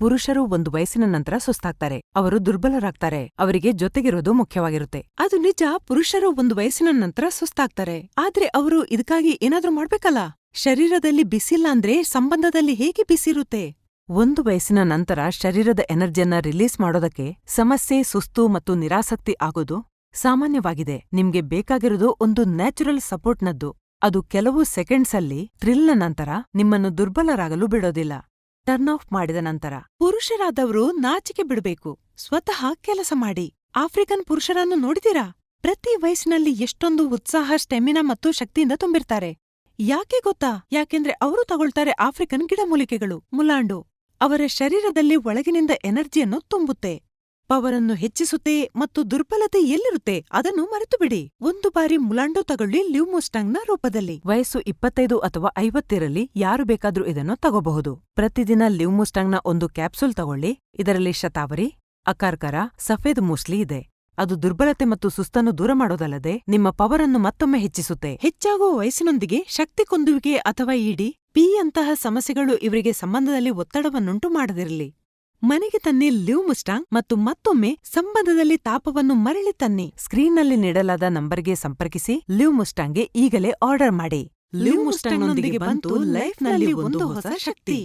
ಪುರುಷರು ಒಂದು ವಯಸ್ಸಿನ ನಂತರ ಸುಸ್ತಾಗ್ತಾರೆ, ಅವರು ದುರ್ಬಲರಾಗ್ತಾರೆ, ಅವರಿಗೆ ಜೊತೆಗಿರೋದು ಮುಖ್ಯವಾಗಿರುತ್ತೆ. ಅದು ನಿಜ, ಪುರುಷರು ಒಂದು ವಯಸ್ಸಿನ ನಂತರ ಸುಸ್ತಾಗ್ತಾರೆ, ಆದ್ರೆ ಅವರು ಇದಕ್ಕಾಗಿ ಏನಾದ್ರೂ ಮಾಡ್ಬೇಕಲ್ಲ. ಶರೀರದಲ್ಲಿ ಬಿಸಿಲ್ಲ ಅಂದ್ರೆ ಸಂಬಂಧದಲ್ಲಿ ಹೇಗೆ ಬಿಸಿರುತ್ತೆ? ಒಂದು ವಯಸ್ಸಿನ ನಂತರ ಶರೀರದ ಎನರ್ಜಿಯನ್ನ ರಿಲೀಸ್ ಮಾಡೋದಕ್ಕೆ ಸಮಸ್ಯೆ, ಸುಸ್ತು ಮತ್ತು ನಿರಾಸಕ್ತಿ ಆಗೋದು ಸಾಮಾನ್ಯವಾಗಿದೆ. ನಿಮ್ಗೆ ಬೇಕಾಗಿರೋದು ಒಂದು ನ್ಯಾಚುರಲ್ ಸಪೋರ್ಟ್ನದ್ದು. ಅದು ಕೆಲವು ಸೆಕೆಂಡ್ಸಲ್ಲಿ ಥ್ರಿಲ್ನ ನಂತರ ನಿಮ್ಮನ್ನು ದುರ್ಬಲರಾಗಲು ಬಿಡೋದಿಲ್ಲ. ಟರ್ನ್ ಆಫ್ ಮಾಡಿದ ನಂತರ ಪುರುಷರಾದವರು ನಾಚಿಕೆ ಬಿಡಬೇಕು. ಸ್ವತಃ ಕೆಲಸ ಮಾಡಿ. ಆಫ್ರಿಕನ್ ಪುರುಷರನ್ನು ನೋಡಿದಿರಾ? ಪ್ರತಿ ವಯಸ್ಸಿನಲ್ಲಿ ಎಷ್ಟೊಂದು ಉತ್ಸಾಹ, ಸ್ಟೆಮಿನಾ ಮತ್ತು ಶಕ್ತಿಯಿಂದ ತುಂಬಿರ್ತಾರೆ. ಯಾಕೆ ಗೊತ್ತಾ? ಯಾಕೆಂದ್ರೆ ಅವರು ತಗೊಳ್ತಾರೆ ಆಫ್ರಿಕನ್ ಗಿಡಮೂಲಿಕೆಗಳು, ಮುಲಾಂಡು. ಅವರ ಶರೀರದಲ್ಲಿ ಒಳಗಿನಿಂದ ಎನರ್ಜಿಯನ್ನು ತುಂಬುತ್ತೆ, ಪವರನ್ನು ಹೆಚ್ಚಿಸುತ್ತೆ ಮತ್ತು ದುರ್ಬಲತೆ ಎಲ್ಲಿರುತ್ತೆ ಅದನ್ನು ಮರೆತುಬಿಡಿ. ಒಂದು ಬಾರಿ ಮುಲಾಂಡು ತಗೊಳ್ಳಿ ಲ್ಯೂಮುಸ್ಟಾಂಗ್ನ ರೂಪದಲ್ಲಿ. ವಯಸ್ಸು 25 ಅಥವಾ 50 ಇರಲಿ, ಯಾರು ಬೇಕಾದ್ರೂ ಇದನ್ನು ತಗೋಬಹುದು. ಪ್ರತಿದಿನ ಲ್ಯೂಮುಸ್ಟಾಂಗ್ನ ಒಂದು ಕ್ಯಾಪ್ಸೂಲ್ ತಗೊಳ್ಳಿ. ಇದರಲ್ಲಿ ಶತಾವರಿ, ಅಕಾರ್ಕರ, ಸಫೇದ್ ಮೂಸ್ಲಿ ಇದೆ. ಅದು ದುರ್ಬಲತೆ ಮತ್ತು ಸುಸ್ತನ್ನು ದೂರ ಮಾಡೋದಲ್ಲದೆ ನಿಮ್ಮ ಪವರನ್ನು ಮತ್ತೊಮ್ಮೆ ಹೆಚ್ಚಿಸುತ್ತೆ. ಹೆಚ್ಚಾಗುವ ವಯಸ್ಸಿನೊಂದಿಗೆ ಶಕ್ತಿ ಕುಂದುವಿಕೆ ಅಥವಾ ಪಿ ಅಂತಹ ಸಮಸ್ಯೆಗಳು ಇವರಿಗೆ ಸಂಬಂಧದಲ್ಲಿ ಒತ್ತಡವನ್ನುಂಟು ಮಾಡದಿರಲಿ. ಮನೆಗೆ ತನ್ನಿ ಲ್ಯೂಮುಸ್ಟಾಂಗ್ ಮತ್ತು ಮತ್ತೊಮ್ಮೆ ಸಂಬಂಧದಲ್ಲಿ ತಾಪವನ್ನು ಮರಳಿ ತನ್ನಿ. ಸ್ಕ್ರೀನ್ನಲ್ಲಿ ನೀಡಲಾದ ನಂಬರ್ಗೆ ಸಂಪರ್ಕಿಸಿ. ಲ್ಯೂಮುಸ್ಟಾಂಗ್ಗೆ ಈಗಲೇ ಆರ್ಡರ್ ಮಾಡಿ. ಲ್ಯೂಮುಸ್ಟಾಂಗ್ನೊಂದಿಗೆ ಬಂತು ಲೈಫ್ನಲ್ಲಿ ಒಂದು ಹೊಸ ಶಕ್ತಿ.